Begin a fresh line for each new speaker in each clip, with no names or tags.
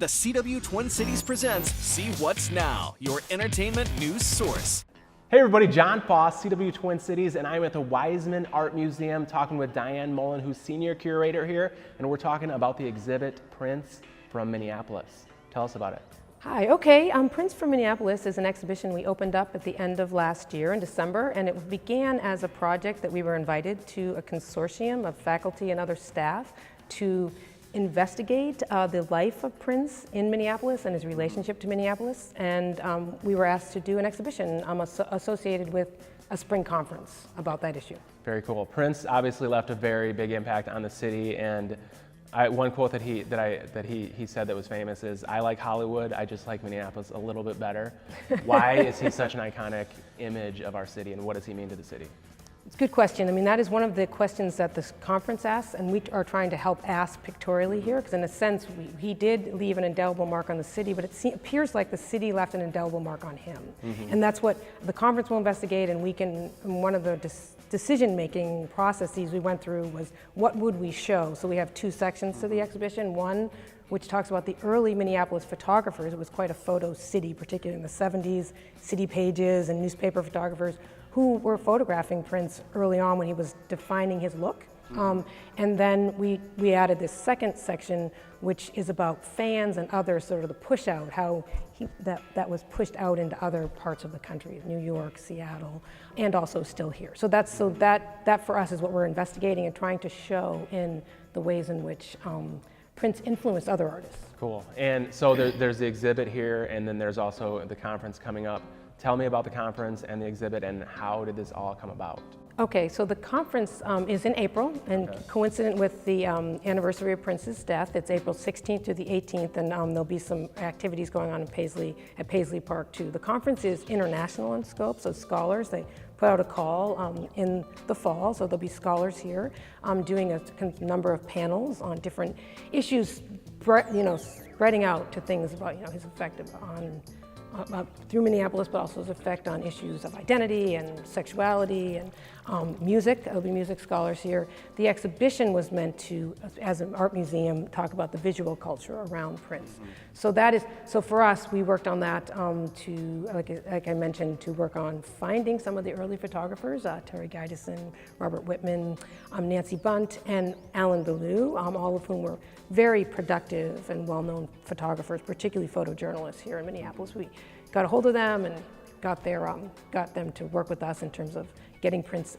The CW Twin Cities presents See What's Now, your entertainment news source.
Hey everybody, John Foss, CW Twin Cities, and I'm at the Weisman Art Museum talking with Diane Mullen, who's senior curator here, and we're talking about the exhibit Prince from Minneapolis. Tell us about it.
Hi, okay. Prince from Minneapolis is an exhibition we opened up at the end of last year in December, and it began as a project that we were invited to a consortium of faculty and other staff to investigate the life of Prince in Minneapolis and his relationship to Minneapolis, and we were asked to do an exhibition associated with a spring conference about that issue.
Very cool. Prince obviously left a very big impact on the city, and one quote that he said that was famous is, "I like Hollywood, I just like Minneapolis a little bit better." Why is he such an iconic image of our city, and what does he mean to the city?
It's a good question. I mean, that is one of the questions that this conference asks, and we are trying to help ask pictorially here, because in a sense, he did leave an indelible mark on the city, but it appears like the city left an indelible mark on him. Mm-hmm. And that's what the conference will investigate, and we can, one of the decision-making processes we went through was, what would we show? So we have two sections to the exhibition. One, which talks about the early Minneapolis photographers. It was quite a photo city, particularly in the 70s, city pages and newspaper photographers who were photographing Prince early on when he was defining his look. And then we added this second section, which is about fans and others, sort of the push out, how that was pushed out into other parts of the country, New York, Seattle, and also still here. So that for us is what we're investigating and trying to show in the ways in which Prince influenced other artists.
Cool. And so there's the exhibit here, and then there's also the conference coming up. Tell me about the conference and the exhibit, and how did this all come about?
Okay, so the conference is in April, and coincident with the anniversary of Prince's death. It's April 16th to the 18th, and there'll be some activities going on in Paisley Park too. The conference is international in scope, so scholars, they put out a call in the fall, so there'll be scholars here doing a number of panels on different issues, spreading out to things about his effect on through Minneapolis, but also his effect on issues of identity and sexuality and music. There'll be music scholars here. The exhibition was meant to, as an art museum, talk about the visual culture around Prince. So for us, we worked on that to, like I mentioned, to work on finding some of the early photographers, Terry Gideson, Robert Whitman, Nancy Bunt, and Alan Ballou, all of whom were very productive and well-known photographers, particularly photojournalists here in Minneapolis. We got a hold of them and got them to work with us in terms of getting Prince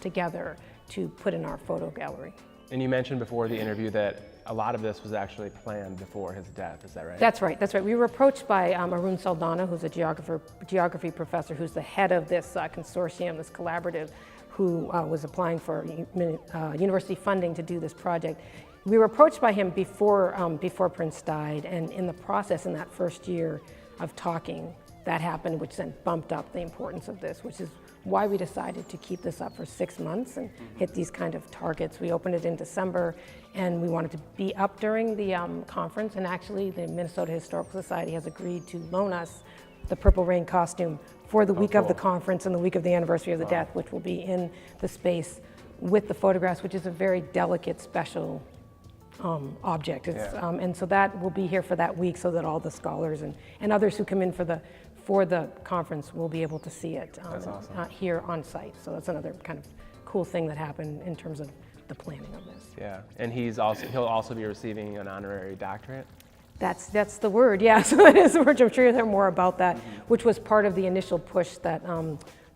together to put in our photo gallery.
And you mentioned before the interview that a lot of this was actually planned before his death, is that right?
That's right. We were approached by Arun Saldana, who's a geography professor, who's the head of this consortium, this collaborative, who was applying for university funding to do this project. We were approached by him before Prince died, and in the process, in that first year of talking, that happened, which then bumped up the importance of this, which is why we decided to keep this up for 6 months and hit these kind of targets. We opened it in December, and we wanted to be up during the conference, and actually the Minnesota Historical Society has agreed to loan us the Purple Rain costume for the week of the conference and the week of the anniversary of the death, which will be in the space with the photographs, which is a very delicate, special object. And so that will be here for that week, so that all the scholars and others who come in for the conference will be able to see it here on site. So that's another kind of cool thing that happened in terms of the planning of this.
Yeah, and he'll also be receiving an honorary doctorate?
That's the word, yeah. So that is the word. I'm sure you'll hear more about that, which was part of the initial push that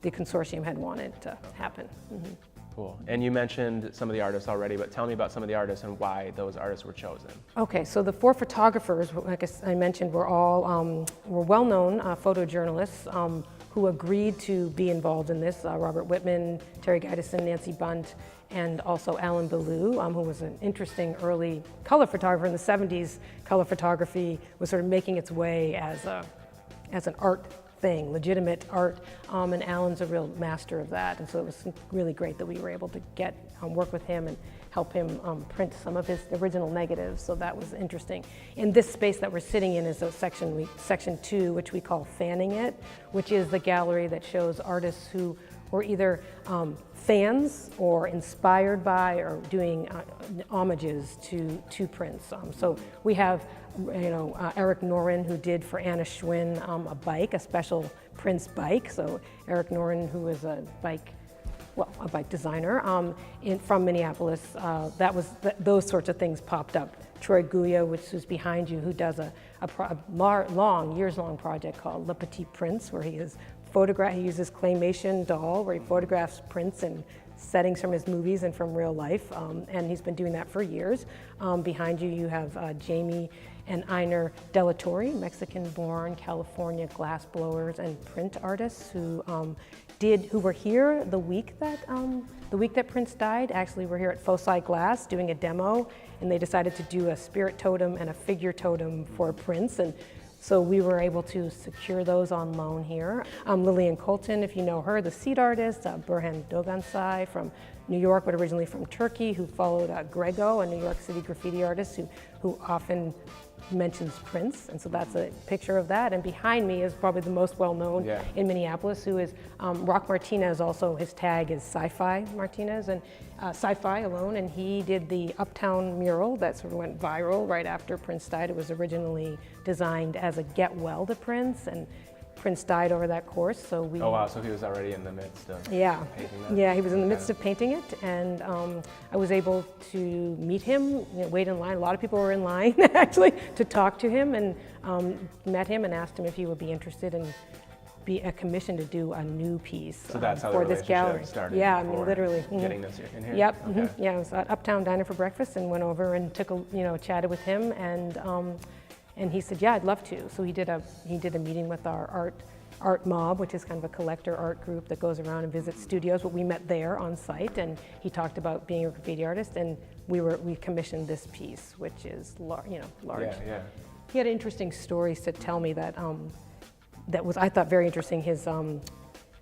the consortium had wanted to happen. Mm-hmm.
Cool. And you mentioned some of the artists already, but tell me about some of the artists and why those artists were chosen. Okay,
so the 4 photographers, like I mentioned, were all were well-known photojournalists who agreed to be involved in this. Robert Whitman, Terry Gideson, Nancy Bunt, and also Alan Ballou, who was an interesting early color photographer in the 70s. Color photography was sort of making its way as an art thing, legitimate art, and Alan's a real master of that, and so it was really great that we were able to work with him and help him print some of his original negatives, so that was interesting. In this space that we're sitting in is a section 2, which we call Fanning It, which is the gallery that shows artists who were either fans or inspired by or doing homages to Prince. So we have Eric Noren, who did for Anna Schwinn a bike, a special Prince bike. So Eric Noren, who is a bike designer from Minneapolis, those sorts of things popped up. Troy Guya, which is behind you, who does a years-long project called Le Petit Prince, where he uses claymation doll, where he photographs Prince and settings from his movies and from real life, and he's been doing that for years. Behind you, you have Jamie and Einer Delatorre, Mexican-born California glassblowers and print artists who were here the week that Prince died. Actually, we're here at Foci Glass doing a demo, and they decided to do a spirit totem and a figure totem for Prince, and so we were able to secure those on loan here. Lillian Colton, if you know her, the seed artist, Burhan Dogansai from New York, but originally from Turkey, who followed Grego, a New York City graffiti artist who often mentions Prince, and so that's a picture of that. And behind me is probably the most well-known in Minneapolis, who is Rock Martinez. Also, his tag is Sci-Fi Martinez, and Sci-Fi alone, and he did the Uptown mural that sort of went viral right after Prince died. It was originally designed as a get well to Prince, and Prince died over that course, so we...
Oh wow, so he was already in the midst of painting that?
Yeah, he was in the midst of painting it, and I was able to meet him, wait in line. A lot of people were in line, actually, to talk to him, and met him and asked him if he would be interested in be a commission to do a new piece
so that's how
for
the
this gallery.
Started.
Yeah, I mean, literally.
Getting this in here?
Yep.
Okay.
Yeah, I was at Uptown Diner for breakfast and went over and chatted with him, and he said, yeah, I'd love to. So he did a meeting with our art mob, which is kind of a collector art group that goes around and visits studios. But we met there on site, and he talked about being a graffiti artist, and we commissioned this piece, which is large.
Yeah.
He had interesting stories to tell me that I thought very interesting.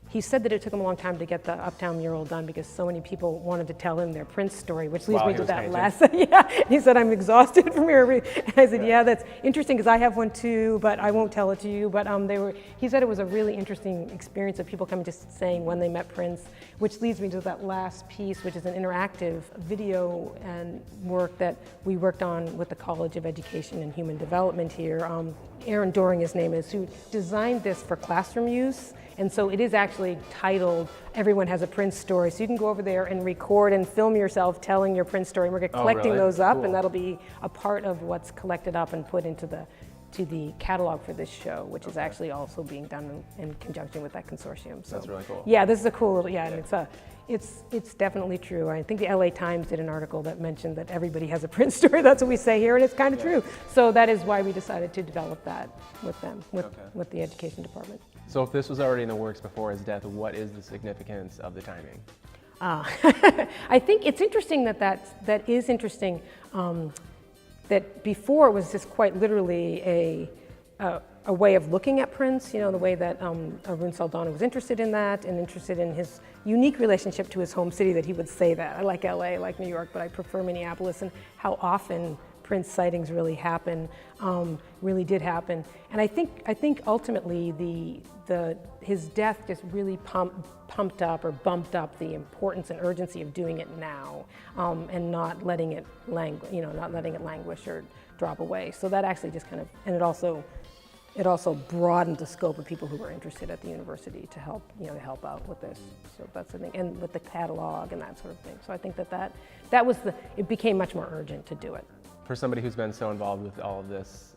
He said that it took him a long time to get the Uptown mural done because so many people wanted to tell him their Prince story, which leads me to that last. Yeah, he said, I'm exhausted from here. And I said, yeah, that's interesting because I have one too, but I won't tell it to you. But he said it was a really interesting experience of people coming just saying when they met Prince, which leads me to that last piece, which is an interactive video and work that we worked on with the College of Education and Human Development here. Aaron Doring, his name is, who designed this for classroom use. And so it is actually titled Everyone Has a Prince Story. So you can go over there and record and film yourself telling your Prince story. And we're collecting those up, and that'll be a part of what's collected up and put into the catalog for this show, which is actually also being done in conjunction with that consortium. So
that's really cool.
Yeah, this is a cool little, and it's definitely true. I think the LA Times did an article that mentioned that everybody has a Prince story. That's what we say here, and it's kind of true. So that is why we decided to develop that with them, with the education department.
So if this was already in the works before his death, what is the significance of the timing?
I think it's interesting that is interesting. That before it was just quite literally a way of looking at Prince, the way that Arun Saldana was interested in that and interested in his unique relationship to his home city, that he would say that. I like LA, I like New York, but I prefer Minneapolis, and how often Prince sightings really did happen. And I think ultimately his death just really pumped up or bumped up the importance and urgency of doing it now, and not letting it languish or drop away. So that actually just kind of, and it also broadened the scope of people who were interested at the university to help out with this. So that's the thing, and with the catalog and that sort of thing. So I think it became much more urgent to do it.
For somebody who's been so involved with all of this,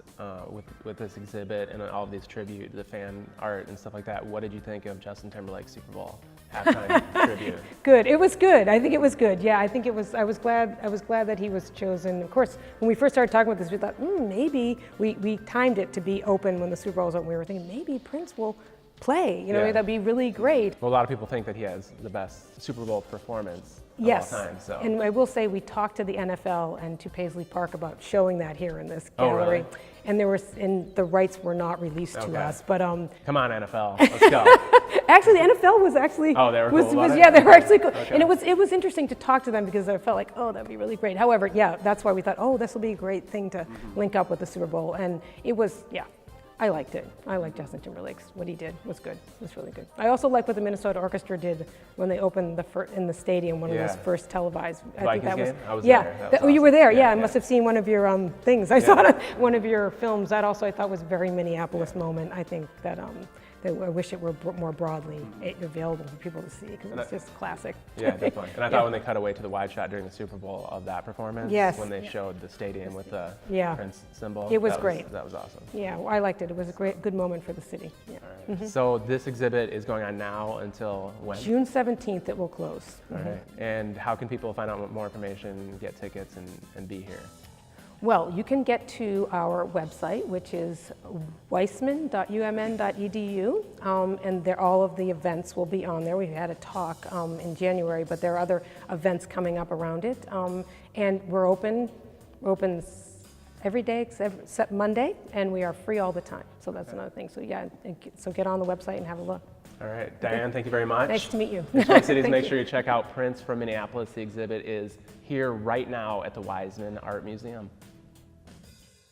with this exhibit and all of these tribute, the fan art and stuff like that, what did you think of Justin Timberlake's Super Bowl halftime tribute?
Good. It was good. I think it was good. Yeah, I think it was. I was glad that he was chosen. Of course, when we first started talking about this, we thought maybe we timed it to be open when the Super Bowl was open. We were thinking maybe Prince will play. That'd be really great.
Well, a lot of people think that he has the best Super Bowl performance.
Yes,
all time, so.
And I will say we talked to the NFL and to Paisley Park about showing that here in this gallery, and the rights were not released to us. But
come on, NFL, let's go.
Actually, the NFL was actually
they were cool about it?
Yeah, they were actually cool,
okay.
And it was interesting to talk to them because I felt like that'd be really great. However, that's why we thought this will be a great thing to link up with the Super Bowl, and it was I liked it. I liked Justin Timberlake's, what he did was good. It was really good. I also like what the Minnesota Orchestra did when they opened in the stadium, one of those first televised.
Vikings game? I was
yeah,
there. That was
oh, you were there.
awesome.
Yeah, I must have seen one of your things. I saw it on one of your films. That also I thought was a very Minneapolis moment. I think that I wish it were more broadly available for people to see because it's just classic.
Yeah, definitely. And I thought when they cut away to the wide shot during the Super Bowl of that performance, when they showed the stadium with the Prince symbol,
it was great.
That was awesome.
Yeah, I liked it. It was a good moment for the city. Yeah.
All right. So this exhibit is going on now until when?
June 17th it will close.
All right. And how can people find out more information, get tickets, and be here?
Well, you can get to our website, which is weisman.umn.edu, and all of the events will be on there. We had a talk in January, but there are other events coming up around it. And we're open every day except Monday, and we are free all the time. So that's another thing. So yeah, so get on the website and have a look.
All right, Diane, thank you very much.
Nice to meet you.
Twin Cities, make sure you check out Prince from Minneapolis. The exhibit is here right now at the Weisman Art Museum.